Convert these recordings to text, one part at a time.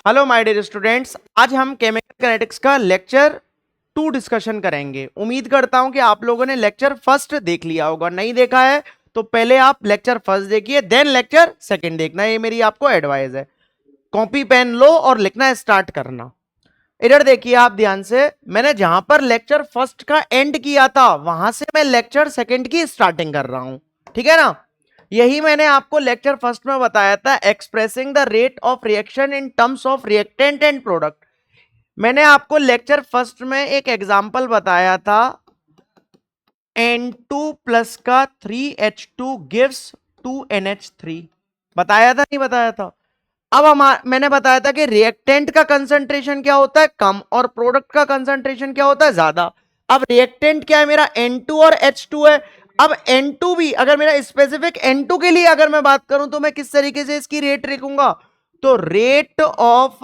Hello my dear students, आज हम chemical kinetics का लेक्चर 2 डिस्कशन करेंगे। उम्मीद करता हूं कि आप लोगों ने लेक्चर फर्स्ट देख लिया होगा। नहीं देखा है तो पहले आप लेक्चर फर्स्ट देखिए, देन लेक्चर सेकंड देखना। ये मेरी आपको एडवाइस है। कॉपी पेन लो और लिखना स्टार्ट करना। इधर देखिए आप ध्यान से, मैंने जहां पर लेक्चर फर्स्ट का एंड किया था वहां से मैं लेक्चर सेकंड की स्टार्टिंग कर रहा हूं। ठीक है ना। यही मैंने आपको लेक्चर फर्स्ट में बताया था, expressing the rate of reaction in terms of reactant and product. मैंने आपको लेक्चर फर्स्ट में एक एग्जांपल बताया था, N2 प्लस का 3H2 गिव्स 2NH3। बताया था नहीं बताया था। अब मैंने बताया था कि रिएक्टेंट का कंसंट्रेशन क्या होता है, कम, और प्रोडक्ट का कंसंट्रेशन क्या होता है, ज्यादा। अब रिएक्टेंट क्या है मेरा, N2 और H2 है। अब N2 भी, अगर मेरा स्पेसिफिक N2 के लिए अगर मैं बात करूं तो मैं किस तरीके से इसकी रेट लिखूंगा, तो rate of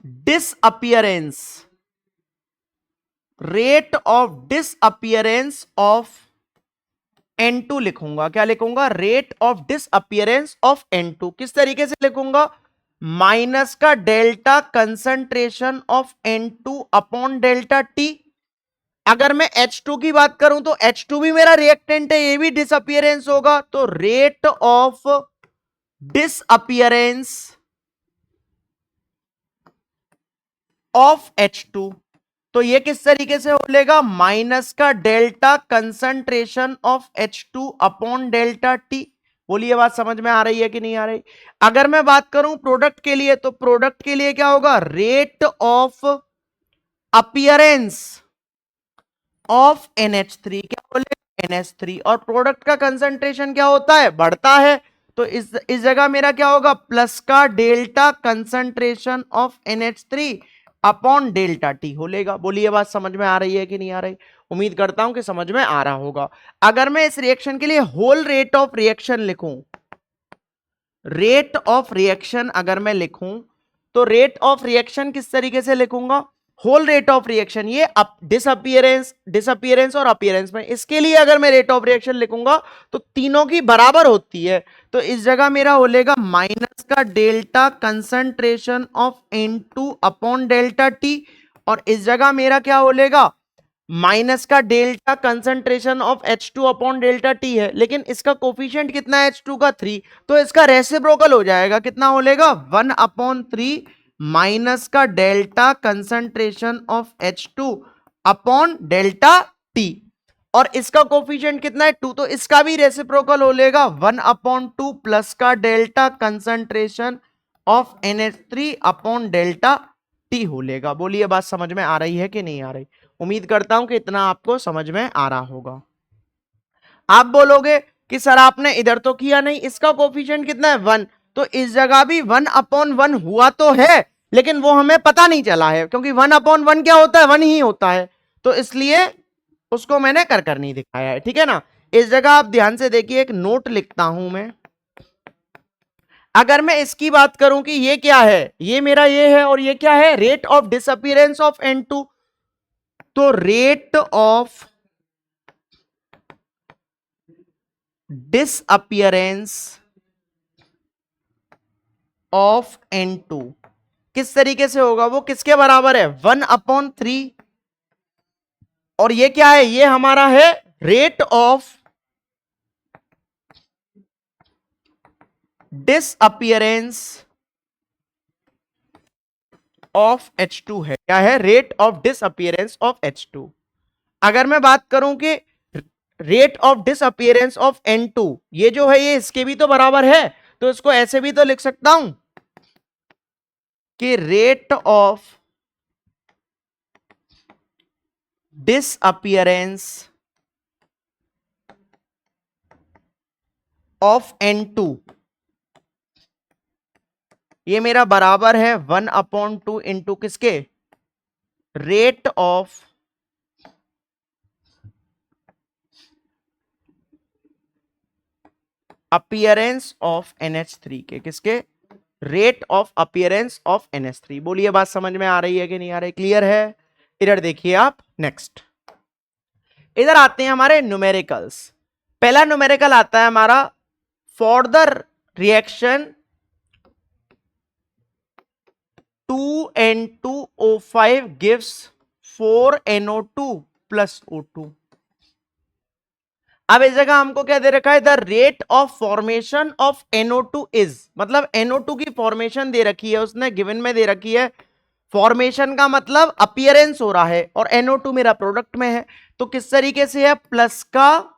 disappearance, rate of disappearance of N2 लिखूंगा। क्या लिखूंगा, rate of disappearance of N2। किस तरीके से लिखूंगा, माइनस का delta concentration of N2 upon delta T। अगर मैं H2 की बात करूं तो H2 भी मेरा रिएक्टेंट है, ये भी डिसअपियरेंस होगा, तो rate of disappearance of H2। तो ये किस तरीके से हो लेगा, माइनस का delta concentration of H2 upon delta T। बोलिए बात समझ में आ रही है कि नहीं आ रही। अगर मैं बात करूं प्रोडक्ट के लिए, तो प्रोडक्ट के लिए क्या होगा, rate of appearance of NH3। क्या बोले, NH3। और प्रोडक्ट का कंसंट्रेशन क्या होता है, बढ़ता है। तो इस जगह मेरा क्या होगा, प्लस का delta concentration of NH3 upon delta T हो लेगा। बोलिए बात समझ में आ रही है कि नहीं आ रही। उम्मीद करता हूं कि समझ में आ रहा होगा। अगर मैं इस रिएक्शन के लिए होल रेट ऑफ रिएक्शन लिखूं, रेट ऑफ रिएक्शन अगर मैं लिखूं, तो रेट ऑफ रिएक्शन किस तरीके से लिखूंगा, होल रेट ऑफ रिएक्शन, ये डिसअपियरेंस, डिसअपियरेंस और अपीयरेंस में, इसके लिए अगर मैं रेट ऑफ रिएक्शन लिखूंगा तो तीनों की बराबर होती है। तो इस जगह मेरा हो लेगा माइनस का delta concentration of N2 upon delta T, और इस जगह मेरा क्या हो लेगा, माइनस का delta concentration of H2 upon delta T है, लेकिन इसका कोफिशिएंट कितना है, H2 का 3, तो इसका रेसिप्रोकल हो जाएगा। कितना हो लेगा, 1/3 माइनस का delta concentration of H2 upon delta T, और इसका कोफिशिएंट कितना है, 2, तो इसका भी रेसिप्रोकल हो लेगा 1/2 प्लस का delta concentration of NH3 upon delta T हो लेगा। बोलिए बात समझ में आ रही है कि नहीं आ रही। उम्मीद करता हूं कि इतना आपको समझ में आ रहा होगा। आप बोलोगे कि सर आपने इधर तो किया नहीं, इसका कोफिशिएंट कितना है, 1, तो इस जगह भी 1/1 हुआ तो है, लेकिन वो हमें पता नहीं चला है, क्योंकि 1/1 क्या होता है, 1 ही होता है, तो इसलिए उसको मैंने कर नहीं दिखाया है। ठीक है ना। इस जगह आप ध्यान से देखिए, एक नोट लिखता हूं मैं। अगर मैं इसकी बात करूं कि ये क्या है, ये मेरा ये है, और ये क्या है, rate of disappearance of N2, तो rate of disappearance of N2 किस तरीके से होगा, वो किसके बराबर है, 1/3, और ये क्या है, ये हमारा है rate of disappearance of H2 है। क्या है, rate of disappearance of H2। अगर मैं बात करूं कि rate of disappearance of N2, ये जो है ये इसके भी तो बराबर है, तो इसको ऐसे भी तो लिख सकता हूं कि rate of disappearance of N2, ये मेरा बराबर है 1/2 इंटू किसके, rate of appearance of NH3 के, किसके, rate of appearance of NH3। बोलिए बात समझ में आ रही है कि नहीं आ रही, क्लियर है। इधर देखिए आप नेक्स्ट, इधर आते हैं हमारे न्यूमेरिकल्स। पहला न्यूमेरिकल आता है हमारा, for the reaction 2N2O5 gives 4NO2 plus O2। अब इस जगह हमको क्या दे रखा है, the rate of formation of NO2 is, मतलब NO2 की फॉर्मेशन दे रखी है उसने, गिवन में दे रखी है। फॉर्मेशन का मतलब अपीयरेंस हो रहा है और NO2 मेरा प्रोडक्ट में है, तो किस तरीके से है, प्लस का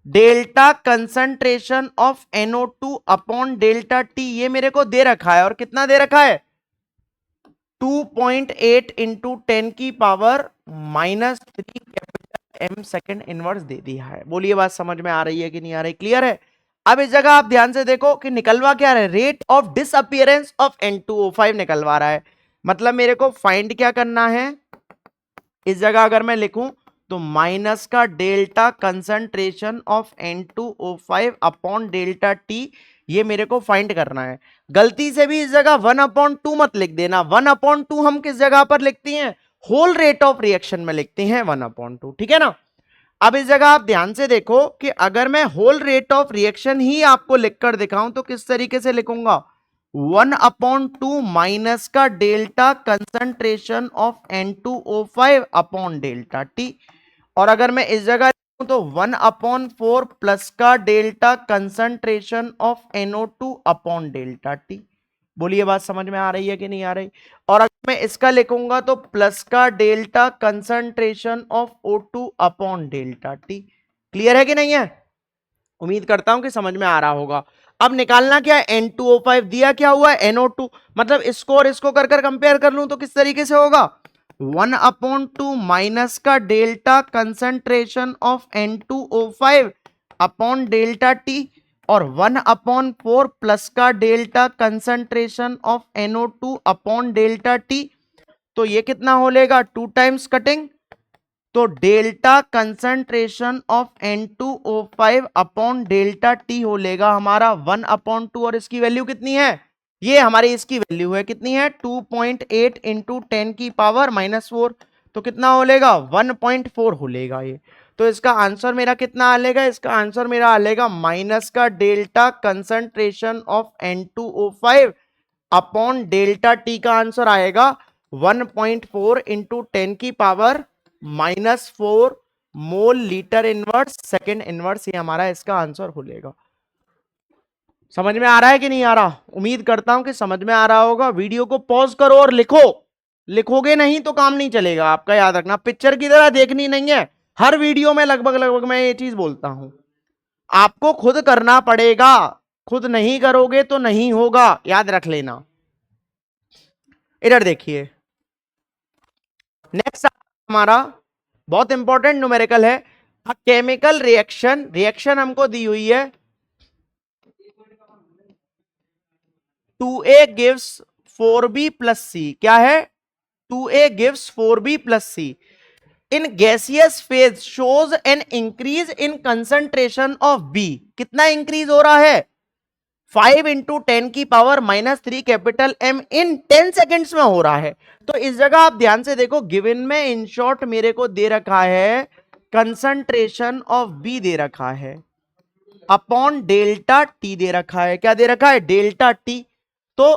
delta concentration of NO2 upon delta T, ये मेरे को दे रखा है। और कितना दे रखा है, 2.8 इंटू 10 की power minus 3 capital M second inverse दे दिया है। बोलिए बात समझ में आ रही है कि नहीं आ रही, क्लियर है। अब इस जगह आप ध्यान से देखो कि निकलवा क्या रहा है, rate of disappearance of N2O5 निकलवा रहा है। मतलब मेरे को फाइंड क्या करना है, इस जगह अगर मैं लिखूं तो माइनस का delta concentration of N2O5 upon delta T, ये मेरे को फाइंड करना है। गलती से भी इस जगह 1/2 मत लिख देना। 1/2 हम किस जगह पर लिखती हैं, होल रेट ऑफ रिएक्शन में लिखते हैं 1/2, ठीक है ना। अब इस जगह आप ध्यान से देखो कि अगर मैं होल रेट ऑफ रिएक्शन ही आपको लिखकर दिखाऊं तो किस तरीके से लिखूंगा, 1/2 माइनस का delta concentration of N2O5 upon delta T. और अगर मैं इस जगह लिखूं तो 1/4 प्लस का delta concentration of NO2 upon delta T. बोलिए बात समझ में आ रही है कि नहीं आ रही। और अगर मैं इसका लिखूंगा तो प्लस का delta concentration of O2 upon delta T. Clear है कि नहीं है, उम्मीद करता हूं कि समझ में आ रहा होगा। अब निकालना क्या है, N2O5 दिया क्या हुआ है, NO2, मतलब इसको और इसको कर कर कंपेयर कर लूं तो किस तरीके से होगा, 1/2 माइनस का delta concentration of N2O5 upon delta T और 1/4 प्लस का delta concentration of NO2 upon delta T. तो ये कितना हो लेगा, 2 टाइम्स कटिंग, तो delta concentration of N2O5 upon delta T हो लेगा हमारा 1/2। और इसकी वैल्यू कितनी है, ये हमारी इसकी वैल्यू है, कितनी है, 2.8 इंटू 10 की पावर -4, तो कितना हो लेगा, 1.4 हो लेगा ये। तो इसका आंसर मेरा कितना आ लेगा, इसका आंसर मेरा आ लेगा माइनस का delta concentration of N2O5 upon delta T का आंसर आएगा 1.4 इंटू 10 की power -4 mole litre inverse second inverse, ये हमारा इसका आंसर हो लेगा। समझ में आ रहा है कि नहीं आ रहा, उम्मीद करता हूं कि समझ में आ रहा होगा। वीडियो को पॉज करो और लिखो, लिखोगे नहीं तो काम नहीं चलेगा आपका, याद रखना पिक्चर की तरह देखनी नहीं है। हर वीडियो में लगभग मैं ये चीज बोलता हूं, आपको खुद करना पड़ेगा, खुद नहीं करोगे तो नहीं होगा, याद रख लेना। इधर देखिए, नेक्स्ट हमारा बहुत इंपॉर्टेंट न्यूमेरिकल है, केमिकल रिएक्शन। रिएक्शन हमको दी हुई है 2A gives 4B plus C, क्या है, 2A gives 4B plus C in gaseous phase shows an increase in concentration of B। कितना इंक्रीज हो रहा है, 5 इंटू 10 की पावर -3 कैपिटल M इन 10 सेकेंड्स में हो रहा है। तो इस जगह आप ध्यान से देखो, गिवन में इन शॉर्ट मेरे को दे रखा है कंसंट्रेशन ऑफ B दे रखा है अपॉन डेल्टा टी दे रखा है, क्या दे रखा है, डेल्टा टी। तो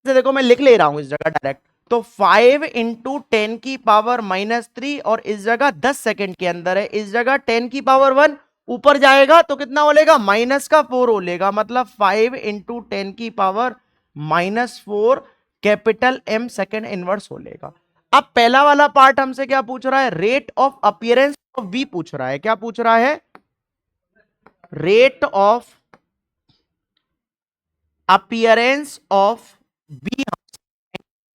देखो मैं लिख ले रहा हूं इस जगह डायरेक्ट, तो 5 इंटू 10 की पावर -3 और इस जगह 10 सेकेंड के अंदर है, इस जगह 10 की पावर 1 ऊपर जाएगा तो कितना हो लेगा, -4 हो लेगा, मतलब 5 इंटू 10 की power -4 capital M second inverse हो लेगा। अब पहला वाला पार्ट हमसे क्या पूछ रहा है, rate of appearance of B पूछ रहा है, क्या पूछ रहा है, rate of appearance of B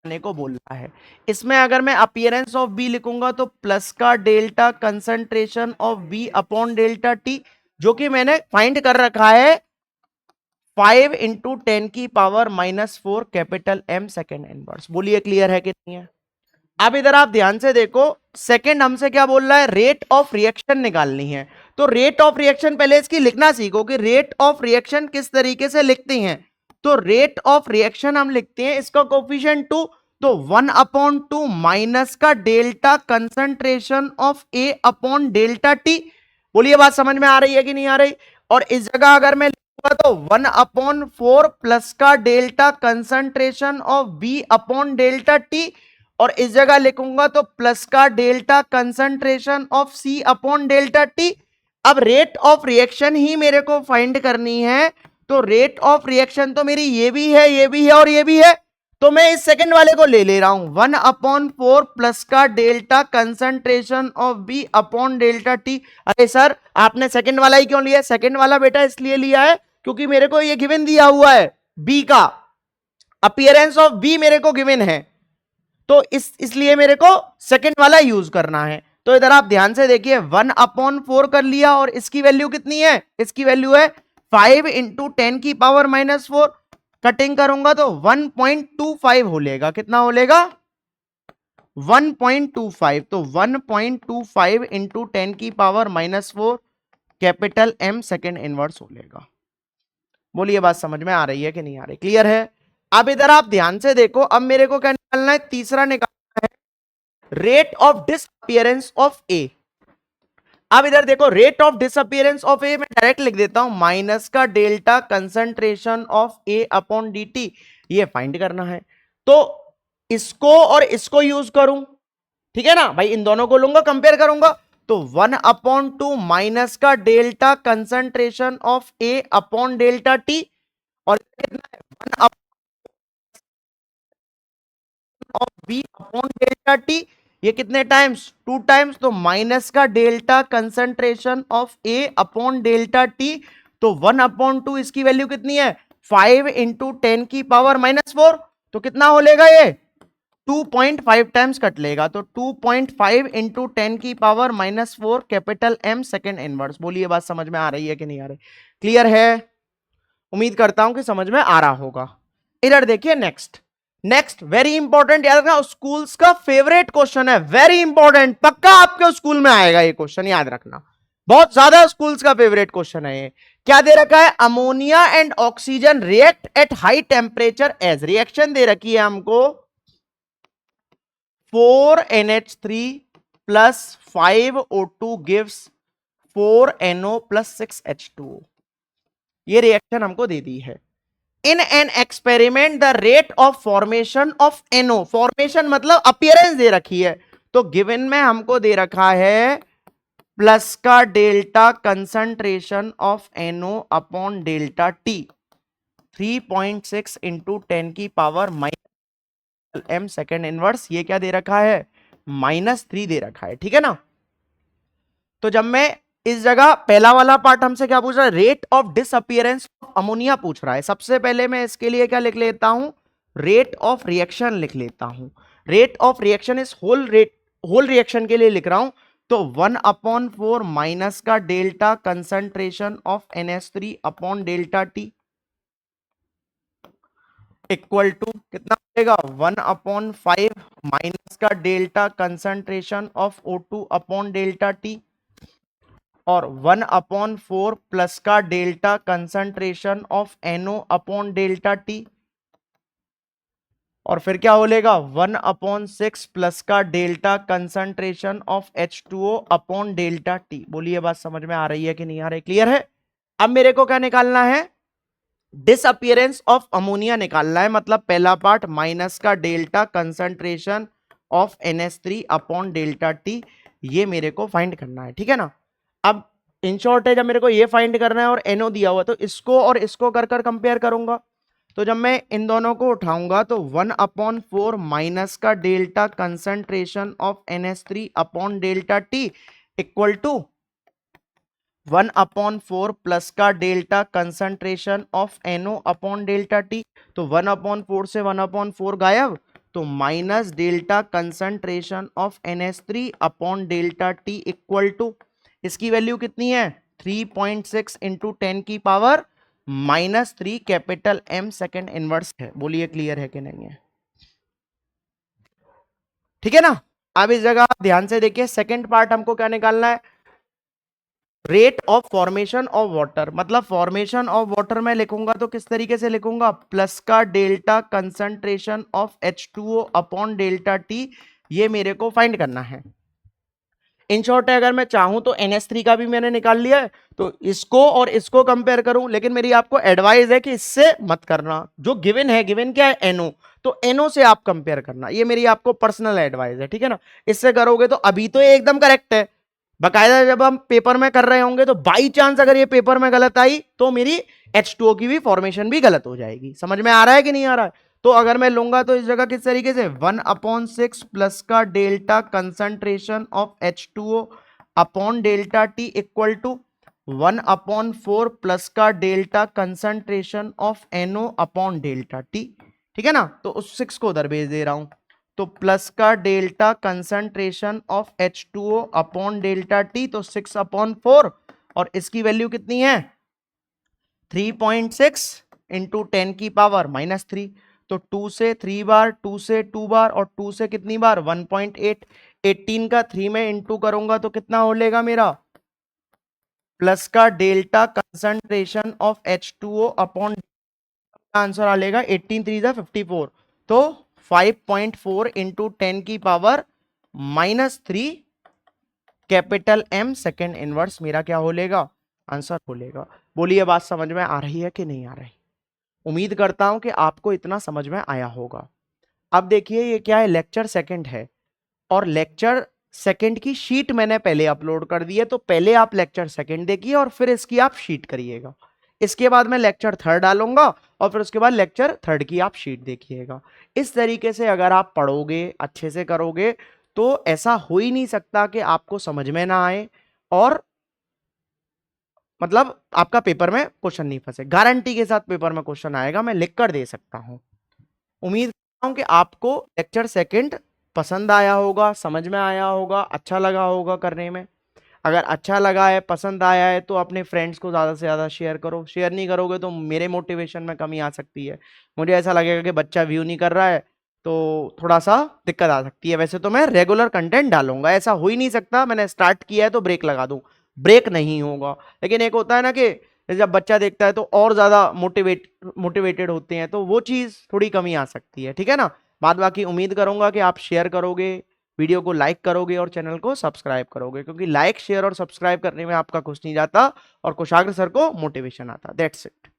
को बोल रहा है। इसमें अगर मैं अपीयरेंस ऑफ बी लिखूंगा तो प्लस का delta concentration of B upon delta T, जो कि मैंने फाइंड कर रखा है 5 इंटू 10 की power -4 capital M second inverse. बोलिए क्लियर है कि नहीं है। अब इधर आप ध्यान से देखो, सेकंड हमसे क्या बोल रहा है, रेट ऑफ रिएक्शन निकालनी है। तो रेट ऑफ रिएक्शन पहले इसकी लिखना सीखो कि रेट ऑफ रिएक्शन किस तरीके से लिखते हैं। तो रेट ऑफ रिएक्शन हम लिखते हैं इसका कोफिशिएंट 2, तो 1/2 माइनस का delta concentration of A upon delta T. बोलिए बात समझ में आ रही है कि नहीं आ रही। और इस जगह अगर मैं तो 1/4 प्लस का delta concentration of B upon delta T, और इस जगह लिखूंगा तो प्लस का delta concentration of C upon delta T. अब रेट ऑफ रिएक्शन ही मेरे को फाइंड करनी है, तो रेट ऑफ रिएक्शन तो मेरी ये भी है, ये भी है और ये भी है, तो मैं इस सेकंड वाले को ले ले रहा हूं। 1/4 प्लस का delta concentration of B upon delta T. अरे सर आपने सेकंड वाला ही क्यों लिया? सेकंड वाला बेटा इसलिए लिया है क्योंकि मेरे को ये गिवन दिया हुआ है, बी का अपीयरेंस ऑफ बी मेरे को गिवन है, तो इसलिए मेरे को सेकंड वाला यूज करना है। तो इधर आप ध्यान से देखिए, 1/4 कर लिया और इसकी वैल्यू कितनी है? इसकी वैल्यू है 5 इंटू 10⁻⁻4। कटिंग करूंगा तो 1.25 हो लेगा। कितना हो लेगा? 1.25। तो 1.25 into 10⁻⁻4 capital M second inverse हो लेगा। बोलिए बात समझ में आ रही है कि नहीं आ रही? क्लियर है? अब इधर आप ध्यान से देखो, अब मेरे को क्या निकालना है? तीसरा निकालना है रेट ऑफ डिसअपीयरेंस ऑफ ए। अब इधर देखो, रेट ऑफ डिसअपीयरेंस ऑफ ए मैं डायरेक्ट लिख देता हूं, माइनस का delta concentration of A upon dt, ये फाइंड करना है। तो इसको और इसको यूज करूं, ठीक है ना भाई, इन दोनों को लूंगा, कंपेयर करूंगा, तो 1/2 माइनस का delta concentration of A upon delta T, और कितना है? 1 of B upon delta T, ये कितने टाइम्स? 2 टाइम्स, तो माइनस का delta concentration of A upon delta T, तो 1/2 इसकी वैल्यू कितनी है? 5 इंटू 10⁻⁻4, तो कितना हो लेगा ये? 2.5 टाइम्स कट लेगा, तो 2.5 into 10⁻⁻4 capital M second inverse. बोलिए बात समझ में आ रही है कि नहीं आ रही? क्लियर है? उम्मीद करता हूं कि समझ में आ रहा होगा। इधर देखिए, नेक्स्ट नेक्स्ट वेरी इंपॉर्टेंट, याद रखना, स्कूल्स का फेवरेट क्वेश्चन है, वेरी इंपॉर्टेंट, पक्का आपके स्कूल में आएगा ये क्वेश्चन, याद रखना, बहुत ज्यादा स्कूल्स का फेवरेट क्वेश्चन है ये। क्या दे रखा है? Ammonia and oxygen react at high temperature as, reaction दे रखी है हमको 4NH3 plus 5O2 gives 4NO plus 6H2O, ये रिएक्शन हमको दे दी है। In an experiment the rate of formation of NO, formation मतलब अपीयरेंस दे रखी है, तो गिवन में हमको दे रखा है प्लस का delta concentration of NO upon delta T 3.6 into 10⁻⁻m second inverse, ये क्या दे रखा है? -3 दे रखा है, ठीक है ना। तो जब मैं इस जगह, पहला वाला पार्ट हमसे क्या पूछ रहा है? Rate of disappearance of ammonia पूछ रहा है। सबसे पहले मैं इसके लिए क्या लिख लेता हूं? रेट ऑफ रिएक्शन लिख लेता हूं। रेट ऑफ रिएक्शन इस होल रिएक्शन के लिए लिख रहा हूं, तो 1/4 माइनस का delta concentration of NH3 upon delta T equal to कितना मिलेगा? 1/5 माइनस का delta concentration of O2 upon delta T, और 1/4 प्लस का delta concentration of NO upon delta T, और फिर क्या हो लेगा? 1/6 प्लस का delta concentration of H2O upon delta T. बोलिए बात समझ में आ रही है कि नहीं आ रही? क्लियर है? अब मेरे को क्या निकालना है? डिसअपीयरेंस ऑफ अमोनिया निकालना है, मतलब पहला पार्ट माइनस का delta concentration of NH3 upon delta T, ये मेरे को फाइंड करना है, ठीक है ना। अब इन शॉर्ट है, जब मेरे को ये फाइंड करना है और NO दिया हुआ, तो इसको और इसको कर कर कंपेयर करूंगा, तो जब मैं इन दोनों को उठाऊंगा तो 1/4 माइनस का delta concentration of NH3 upon delta T equal to 1/4 plus का delta concentration of NO upon delta T, तो 1/4 से 1/4 गायब, तो minus delta concentration of NH3 upon delta T equal to, इसकी वैल्यू कितनी है? 3.6 into 10⁻⁻3 capital M second inverse है। बोलिए क्लियर है कि नहीं है? ठीक है ना। अब इस जगह ध्यान से देखिए, सेकेंड पार्ट हमको क्या निकालना है? Rate of formation of water, मतलब फॉर्मेशन ऑफ वाटर में लिखूंगा तो किस तरीके से लिखूंगा? प्लस का delta concentration of H2O upon delta T, ये मेरे को फाइंड करना है। इन शॉर्ट है, अगर मैं चाहूं तो NH3 का भी मैंने निकाल लिया है, तो इसको और इसको कंपेयर करूं, लेकिन मेरी आपको एडवाइस है कि इससे मत करना। जो गिवन है, गिवन क्या है, NO, तो NO से आप कंपेयर करना, ये मेरी आपको पर्सनल एडवाइस है, ठीक है ना। इससे करोगे तो अभी तो ये एकदम करेक्ट है, बकायदा जब हम पेपर में कर रहे होंगे तो बाई चांस अगर ये पेपर में गलत आई तो मेरी H2O की भी फॉर्मेशन भी गलत हो जाएगी। समझ में आ रहा है कि नहीं आ रहा है? तो अगर मैं लूंगा तो इस जगह किस तरीके से 1/6 प्लस का delta concentration of H2O upon delta T equal to 1/4 plus का delta concentration of NO upon delta t, ठीक है ना। तो उस 6 को उधर भेज दे रहा हूं, तो प्लस का delta concentration of H2O upon delta T, तो 6/4, और इसकी वैल्यू कितनी है 3.6 इंटू 10 की पावर -3, तो 2 से 3 बार, 2 से 2 बार, और 2 से कितनी बार 1.8, 18 का 3 में इंटू करूंगा तो कितना हो लेगा मेरा, प्लस का delta concentration of H2O upon, answer आ लेगा 18 3 54, तो 5.4 इंटू 10 की power -3 capital M second inverse मेरा क्या हो लेगा, आंसर हो लेगा। बोलिए बात समझ में आ रही है कि नहीं आ रही? उम्मीद करता हूं कि आपको इतना समझ में आया होगा। अब देखिए ये क्या है, लेक्चर सेकंड है, और लेक्चर सेकंड की शीट मैंने पहले अपलोड कर दी है, तो पहले आप लेक्चर सेकंड देखिए और फिर इसकी आप शीट करिएगा। इसके बाद मैं लेक्चर थर्ड डालूंगा और फिर उसके बाद लेक्चर थर्ड की आप शीट देखिएगा। इस तरीके से अगर आप पढ़ोगे, अच्छे से करोगे, तो ऐसा हो ही नहीं सकता कि आपको समझ में ना आए और मतलब आपका पेपर में क्वेश्चन नहीं फंसे। गारंटी के साथ पेपर में क्वेश्चन आएगा, मैं लिख कर दे सकता हूं। उम्मीद करता हूं कि आपको लेक्चर सेकंड पसंद आया होगा, समझ में आया होगा, अच्छा लगा होगा करने में। अगर अच्छा लगा है, पसंद आया है, तो अपने फ्रेंड्स को ज़्यादा से ज़्यादा शेयर करो। शेयर नहीं करोगे तो मेरे मोटिवेशन में कमी आ सकती है, मुझे ऐसा लगेगा कि बच्चा व्यू नहीं कर रहा है, तो थोड़ा सा दिक्कत आ सकती है। वैसे तो मैं रेगुलर कंटेंट डालूंगा, ऐसा हो ही नहीं सकता मैंने स्टार्ट किया है तो ब्रेक लगा दूं, ब्रेक नहीं होगा। लेकिन एक होता है ना कि जब बच्चा देखता है तो और ज़्यादा मोटिवेटेड होते हैं, तो वो चीज़ थोड़ी कमी आ सकती है, ठीक है ना। बाद बाकी उम्मीद करूंगा कि आप शेयर करोगे, वीडियो को लाइक करोगे और चैनल को सब्सक्राइब करोगे, क्योंकि लाइक शेयर और सब्सक्राइब करने में आपका कुछ नहीं जाता और कुशाग्र सर को मोटिवेशन आता। That's it.